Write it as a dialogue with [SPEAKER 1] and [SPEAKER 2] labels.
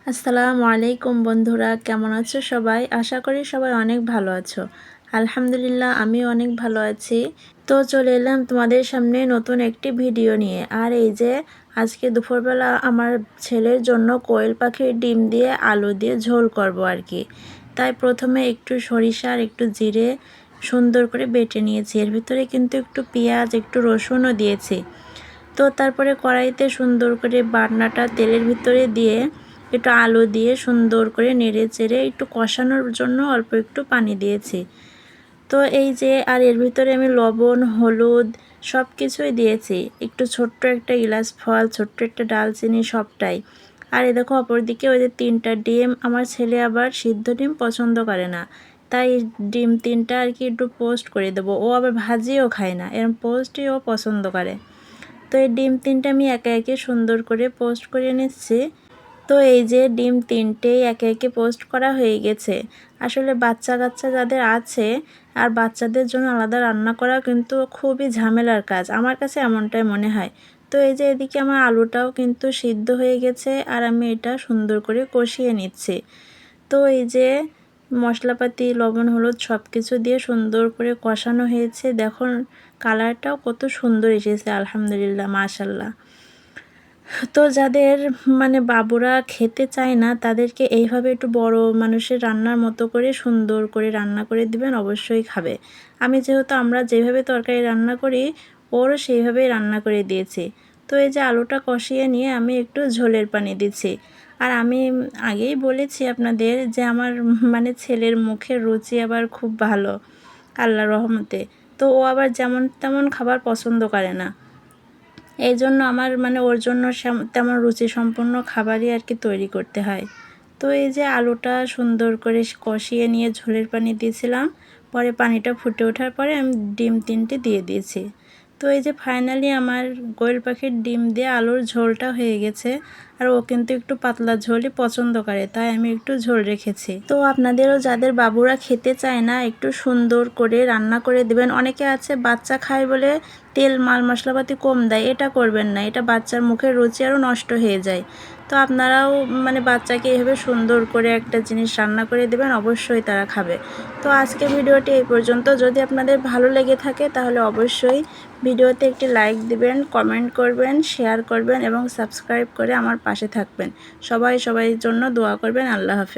[SPEAKER 1] আসসালামু আলাইকুম বন্ধুরা, কেমন আছো সবাই? আশা করি সবাই অনেক ভালো আছো। আলহামদুলিল্লাহ আমিও অনেক ভালো আছি। তো চলে এলাম তোমাদের সামনে নতুন একটি ভিডিও নিয়ে। আর এই যে আজকে দুপুরবেলা আমার ছেলের জন্য কোয়েল পাখির ডিম দিয়ে আলু দিয়ে ঝোল করব আর কি। তাই প্রথমে একটু সরিষা আর একটু জিরে সুন্দর করে বেটে নিয়েছি। এর ভিতরে কিন্তু একটু পেঁয়াজ একটু রসুনও দিয়েছি। তো তারপরে কড়াইতে সুন্দর করে বাটনাটা তেলের ভিতরে দিয়ে একটু আলু দিয়ে সুন্দর করে নেড়ে চেড়ে একটু কষানোর জন্য অল্প একটু পানি দিয়েছি। তো এই যে আর এর ভিতরে আমি লবণ হলুদ সব কিছুই দিয়েছি, একটু ছোট্ট একটা ইলাচ ফল ছোট্ট একটা ডালচিনি সবটাই। আর এ দেখো অপরদিকে ওই যে 3টা ডিম, আমার ছেলে আবার সিদ্ধ ডিম পছন্দ করে না, তাই ডিম 3টা আর কি একটু পোস্ট করে দেবো। ও আবার ভাজিও খায় না, এরকম পোস্টই ও পছন্দ করে। তো এই ডিম 3টা আমি একে একে সুন্দর করে পোস্ট করে নিচ্ছি। তো এই যে ডিম 3টেই একে একে পোস্ট করা হয়ে গেছে। আসলে বাচ্চা কাচ্চা যাদের আছে আর বাচ্চাদের জন্য আলাদা রান্না করা কিন্তু খুবই ঝামেলার কাজ, আমার কাছে এমনটাই মনে হয়। তো এই যে এদিকে আমার আলুটাও কিন্তু সিদ্ধ হয়ে গেছে আর আমি এটা সুন্দর করে কষিয়ে নিচ্ছি। তো এই যে মশলাপাতি লবণ হলুদ সব কিছু দিয়ে সুন্দর করে কষানো হয়েছে। দেখুন কালারটাও কত সুন্দর এসেছে, আলহামদুলিল্লাহ মাশাল্লাহ। তো যাদের বাবুরা খেতে চায় না তাদেরকে এইভাবে একটু বড় মানুষের রান্নার মতো করে সুন্দর করে রান্না করে দিবেন, অবশ্যই খাবে। আমি যেহেতু আমরা যেভাবে তরকারি রান্না করি ওরও সেইভাবেই রান্না করে দিয়েছি। তো এই যে আলুটা কষিয়ে নিয়ে আমি একটু ঝোলের পানি দিচ্ছি। আর আমি আগেই বলেছি আপনাদের যে আমার ছেলের মুখের রুচি আবার খুব ভালো, আল্লাহর রহমতে। তো ও আবার যেমন তেমন খাবার পছন্দ করে না, এই জন্য আমার ওর জন্য তেমন রুচিসম্পন্ন খাবারই আর কি তৈরি করতে হয়। তো এই যে আলুটা সুন্দর করে কষিয়ে নিয়ে ঝোলের পানি দিয়েছিলাম, পরে পানিটা ফুটে ওঠার পরে আমি ডিম 3টে দিয়ে দিয়েছি। তো এই যে ফাইনালি আমার কোয়েল পাখির ডিম দিয়ে আলুর ঝোলটা হয়ে গেছে। আর ও কিন্তু একটু পাতলা ঝোলই পছন্দ করে, তাই আমি একটু ঝোল রেখেছি। তো আপনাদেরও যাদের বাবুরা খেতে চায় না একটু সুন্দর করে রান্না করে দেবেন। অনেকে আছে বাচ্চা খায় বলে তেল মাল মশলাপাতি কম দেয়, এটা করবেন না, এটা বাচ্চার মুখের রুচি আরও নষ্ট হয়ে যায়। তো আপনারাও বাচ্চাকে এইভাবে সুন্দর করে একটা জিনিস রান্না করে দেবেন, অবশ্যই তারা খাবে। তো আজকের ভিডিওটি এই পর্যন্ত। যদি আপনাদের ভালো লেগে থাকে তাহলে অবশ্যই ভিডিওতে একটি লাইক দিবেন, কমেন্ট করবেন, শেয়ার করবেন এবং সাবস্ক্রাইব করে আমার পাশে থাকবেন। সবাই সবাই জন্য দোয়া করবেন। আল্লাহ হাফেজ।